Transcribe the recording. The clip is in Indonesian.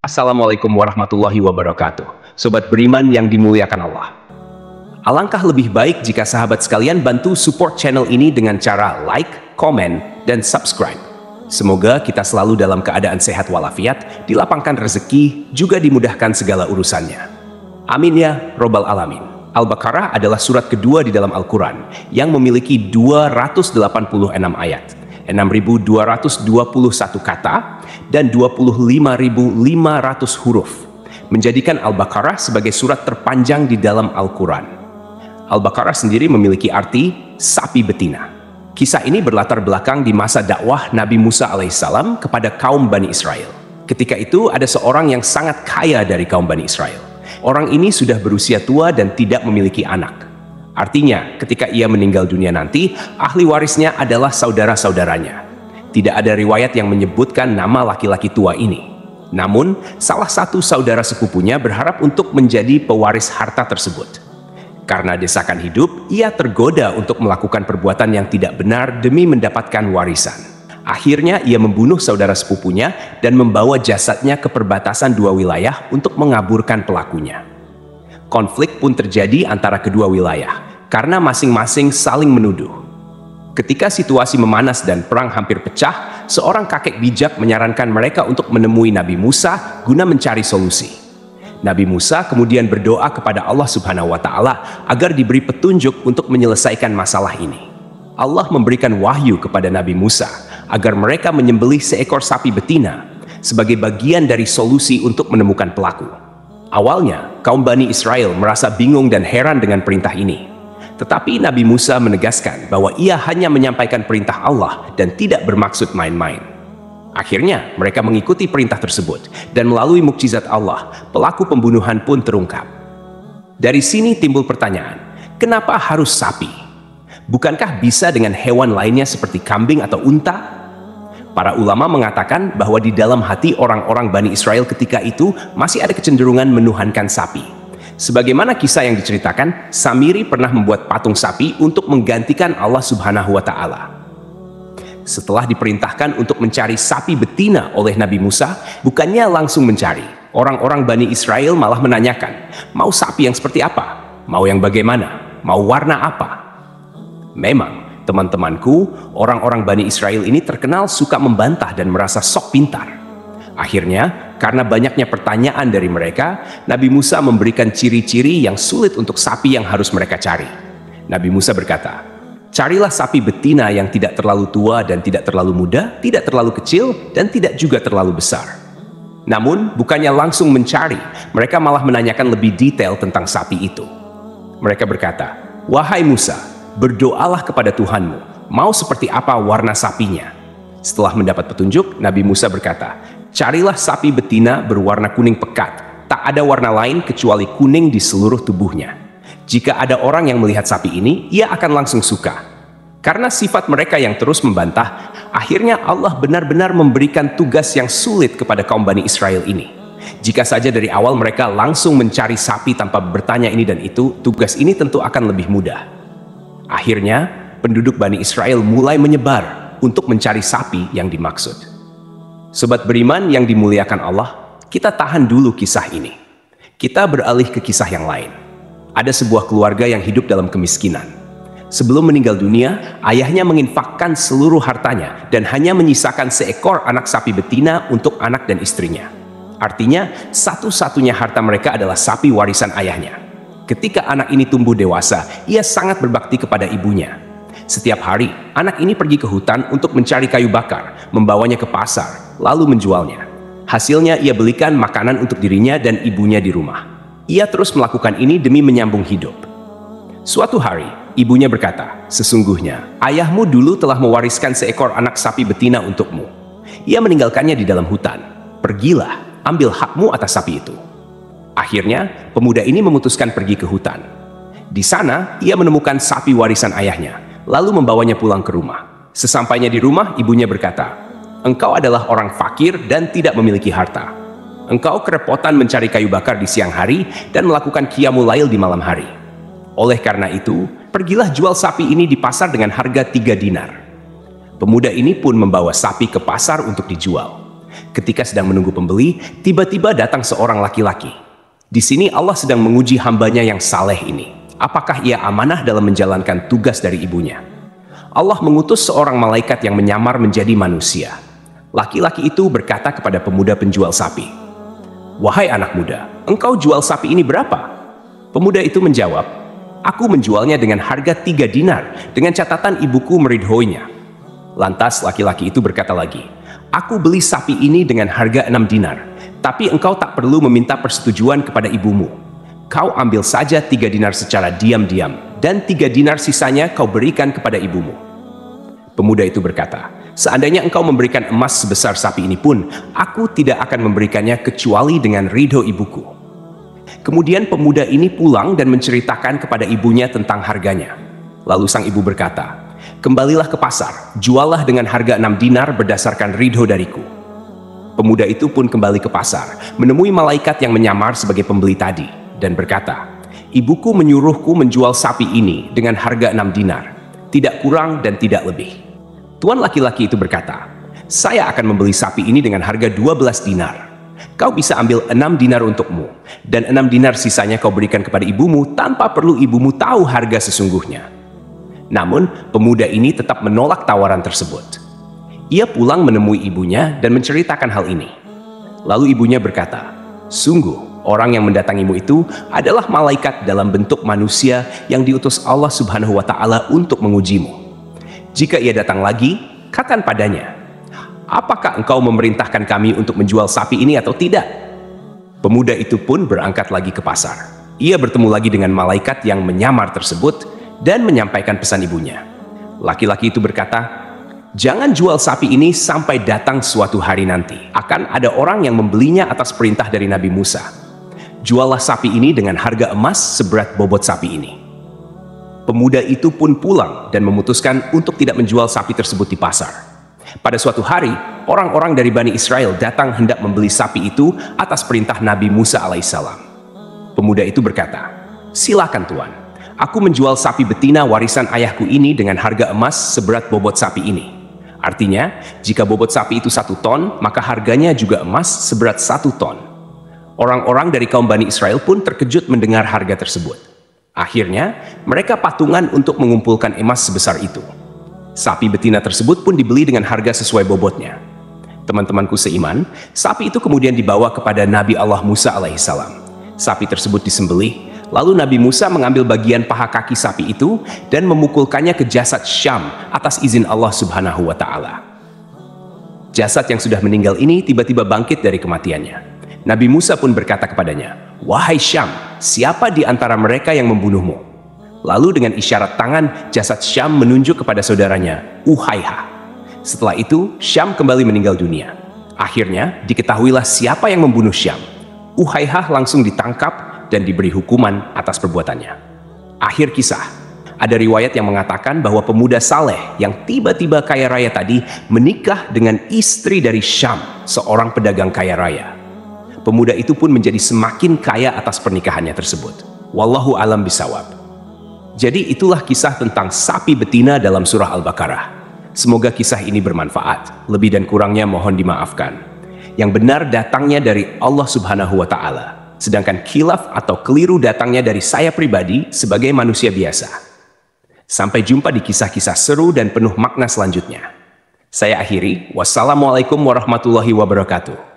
Assalamualaikum warahmatullahi wabarakatuh. Sobat beriman yang dimuliakan Allah. Alangkah lebih baik jika sahabat sekalian bantu support channel ini dengan cara like, komen, dan subscribe. Semoga kita selalu dalam keadaan sehat walafiat, dilapangkan rezeki, juga dimudahkan segala urusannya. Amin ya robbal alamin. Al-Baqarah adalah surat kedua di dalam Al-Quran yang memiliki 286 ayat, 6.221 kata, dan 25.500 huruf, menjadikan Al-Baqarah sebagai surat terpanjang di dalam Al-Quran. Al-Baqarah sendiri memiliki arti sapi betina. Kisah ini berlatar belakang di masa dakwah Nabi Musa alaihissalam kepada kaum Bani Israel. Ketika itu ada seorang yang sangat kaya dari kaum Bani Israel. Orang ini sudah berusia tua dan tidak memiliki anak. Artinya, ketika ia meninggal dunia nanti, ahli warisnya adalah saudara-saudaranya. Tidak ada riwayat yang menyebutkan nama laki-laki tua ini. Namun, salah satu saudara sepupunya berharap untuk menjadi pewaris harta tersebut. Karena desakan hidup, ia tergoda untuk melakukan perbuatan yang tidak benar demi mendapatkan warisan. Akhirnya, ia membunuh saudara sepupunya dan membawa jasadnya ke perbatasan dua wilayah untuk mengaburkan pelakunya. Konflik pun terjadi antara kedua wilayah, karena masing-masing saling menuduh. Ketika situasi memanas dan perang hampir pecah, seorang kakek bijak menyarankan mereka untuk menemui Nabi Musa guna mencari solusi. Nabi Musa kemudian berdoa kepada Allah Subhanahu wa Ta'ala agar diberi petunjuk untuk menyelesaikan masalah ini. Allah memberikan wahyu kepada Nabi Musa agar mereka menyembelih seekor sapi betina sebagai bagian dari solusi untuk menemukan pelaku. Awalnya, kaum Bani Israel merasa bingung dan heran dengan perintah ini. Tetapi Nabi Musa menegaskan bahwa ia hanya menyampaikan perintah Allah dan tidak bermaksud main-main. Akhirnya, mereka mengikuti perintah tersebut, dan melalui mukjizat Allah, pelaku pembunuhan pun terungkap. Dari sini timbul pertanyaan, kenapa harus sapi? Bukankah bisa dengan hewan lainnya seperti kambing atau unta? Para ulama mengatakan bahwa di dalam hati orang-orang Bani Israel ketika itu masih ada kecenderungan menuhankan sapi. Sebagaimana kisah yang diceritakan, Samiri pernah membuat patung sapi untuk menggantikan Allah Subhanahu wa Ta'ala. Setelah diperintahkan untuk mencari sapi betina oleh Nabi Musa, bukannya langsung mencari. Orang-orang Bani Israel malah menanyakan, mau sapi yang seperti apa? Mau yang bagaimana? Mau warna apa? Memang, teman-temanku, orang-orang Bani Israel ini terkenal suka membantah dan merasa sok pintar. Akhirnya, karena banyaknya pertanyaan dari mereka, Nabi Musa memberikan ciri-ciri yang sulit untuk sapi yang harus mereka cari. Nabi Musa berkata, carilah sapi betina yang tidak terlalu tua dan tidak terlalu muda, tidak terlalu kecil, dan tidak juga terlalu besar. Namun, bukannya langsung mencari, mereka malah menanyakan lebih detail tentang sapi itu. Mereka berkata, wahai Musa, berdoalah kepada Tuhanmu, mau seperti apa warna sapinya? Setelah mendapat petunjuk, Nabi Musa berkata, carilah sapi betina berwarna kuning pekat, tak ada warna lain kecuali kuning di seluruh tubuhnya. Jika ada orang yang melihat sapi ini, ia akan langsung suka. Karena sifat mereka yang terus membantah, akhirnya Allah benar-benar memberikan tugas yang sulit kepada kaum Bani Israel ini. Jika saja dari awal mereka langsung mencari sapi tanpa bertanya ini dan itu, tugas ini tentu akan lebih mudah. Akhirnya, penduduk Bani Israel mulai menyebar untuk mencari sapi yang dimaksud. Sobat beriman yang dimuliakan Allah, kita tahan dulu kisah ini. Kita beralih ke kisah yang lain. Ada sebuah keluarga yang hidup dalam kemiskinan. Sebelum meninggal dunia, ayahnya menginfakkan seluruh hartanya dan hanya menyisakan seekor anak sapi betina untuk anak dan istrinya. Artinya, satu-satunya harta mereka adalah sapi warisan ayahnya. Ketika anak ini tumbuh dewasa, ia sangat berbakti kepada ibunya. Setiap hari, anak ini pergi ke hutan untuk mencari kayu bakar, membawanya ke pasar, lalu menjualnya. Hasilnya ia belikan makanan untuk dirinya dan ibunya di rumah. Ia terus melakukan ini demi menyambung hidup. Suatu hari, ibunya berkata, sesungguhnya ayahmu dulu telah mewariskan seekor anak sapi betina untukmu. Ia meninggalkannya di dalam hutan. Pergilah, ambil hakmu atas sapi itu. Akhirnya, pemuda ini memutuskan pergi ke hutan. Di sana, ia menemukan sapi warisan ayahnya, lalu membawanya pulang ke rumah. Sesampainya di rumah, ibunya berkata, engkau adalah orang fakir dan tidak memiliki harta. Engkau kerepotan mencari kayu bakar di siang hari dan melakukan qiyamul lail di malam hari. Oleh karena itu, pergilah jual sapi ini di pasar dengan harga 3 dinar. Pemuda ini pun membawa sapi ke pasar untuk dijual. Ketika sedang menunggu pembeli, tiba-tiba datang seorang laki-laki. Di sini Allah sedang menguji hambanya yang saleh ini. Apakah ia amanah dalam menjalankan tugas dari ibunya? Allah mengutus seorang malaikat yang menyamar menjadi manusia. Laki-laki itu berkata kepada pemuda penjual sapi, "Wahai anak muda, engkau jual sapi ini berapa?" Pemuda itu menjawab, "Aku menjualnya dengan harga 3 dinar, dengan catatan ibuku meridhoinya." Lantas laki-laki itu berkata lagi, "Aku beli sapi ini dengan harga 6 dinar, tapi engkau tak perlu meminta persetujuan kepada ibumu. Kau ambil saja 3 dinar secara diam-diam, dan 3 dinar sisanya kau berikan kepada ibumu." Pemuda itu berkata, "Seandainya engkau memberikan emas sebesar sapi ini pun, aku tidak akan memberikannya kecuali dengan ridho ibuku." Kemudian pemuda ini pulang dan menceritakan kepada ibunya tentang harganya. Lalu sang ibu berkata, "Kembalilah ke pasar, jualah dengan harga 6 dinar berdasarkan ridho dariku." Pemuda itu pun kembali ke pasar, menemui malaikat yang menyamar sebagai pembeli tadi, dan berkata, "Ibuku menyuruhku menjual sapi ini dengan harga 6 dinar, tidak kurang dan tidak lebih." Tuan laki-laki itu berkata, "Saya akan membeli sapi ini dengan harga 12 dinar. Kau bisa ambil 6 dinar untukmu, dan 6 dinar sisanya kau berikan kepada ibumu tanpa perlu ibumu tahu harga sesungguhnya." Namun, pemuda ini tetap menolak tawaran tersebut. Ia pulang menemui ibunya dan menceritakan hal ini. Lalu ibunya berkata, "Sungguh, orang yang mendatangimu itu adalah malaikat dalam bentuk manusia yang diutus Allah Subhanahu wa Ta'ala untuk mengujimu. Jika ia datang lagi, katakan padanya, 'Apakah engkau memerintahkan kami untuk menjual sapi ini atau tidak?'" Pemuda itu pun berangkat lagi ke pasar. Ia bertemu lagi dengan malaikat yang menyamar tersebut dan menyampaikan pesan ibunya. Laki-laki itu berkata, "Jangan jual sapi ini sampai datang suatu hari nanti. Akan ada orang yang membelinya atas perintah dari Nabi Musa. Juallah sapi ini dengan harga emas seberat bobot sapi ini." Pemuda itu pun pulang dan memutuskan untuk tidak menjual sapi tersebut di pasar. Pada suatu hari, orang-orang dari Bani Israel datang hendak membeli sapi itu atas perintah Nabi Musa alaihissalam. Pemuda itu berkata, "Silakan Tuan, aku menjual sapi betina warisan ayahku ini dengan harga emas seberat bobot sapi ini." Artinya, jika bobot sapi itu 1 ton, maka harganya juga emas seberat 1 ton. Orang-orang dari kaum Bani Israel pun terkejut mendengar harga tersebut. Akhirnya, mereka patungan untuk mengumpulkan emas sebesar itu. Sapi betina tersebut pun dibeli dengan harga sesuai bobotnya. Teman-temanku seiman, sapi itu kemudian dibawa kepada Nabi Allah Musa alaihissalam. Sapi tersebut disembelih, lalu Nabi Musa mengambil bagian paha kaki sapi itu dan memukulkannya ke jasad Syam atas izin Allah Subhanahu wa Ta'ala. Jasad yang sudah meninggal ini tiba-tiba bangkit dari kematiannya. Nabi Musa pun berkata kepadanya, "Wahai Syam, siapa di antara mereka yang membunuhmu?" Lalu dengan isyarat tangan, jasad Syam menunjuk kepada saudaranya, Uhaiha. Setelah itu, Syam kembali meninggal dunia. Akhirnya, diketahuilah siapa yang membunuh Syam. Uhaiha langsung ditangkap dan diberi hukuman atas perbuatannya. Akhir kisah, ada riwayat yang mengatakan bahwa pemuda saleh yang tiba-tiba kaya raya tadi menikah dengan istri dari Syam, seorang pedagang kaya raya. Pemuda itu pun menjadi semakin kaya atas pernikahannya tersebut. Wallahu alam bisawab. Jadi itulah kisah tentang sapi betina dalam surah Al-Baqarah. Semoga kisah ini bermanfaat. Lebih dan kurangnya mohon dimaafkan. Yang benar datangnya dari Allah Subhanahu wa Ta'ala. Sedangkan khilaf atau keliru datangnya dari saya pribadi sebagai manusia biasa. Sampai jumpa di kisah-kisah seru dan penuh makna selanjutnya. Saya akhiri. Wassalamualaikum warahmatullahi wabarakatuh.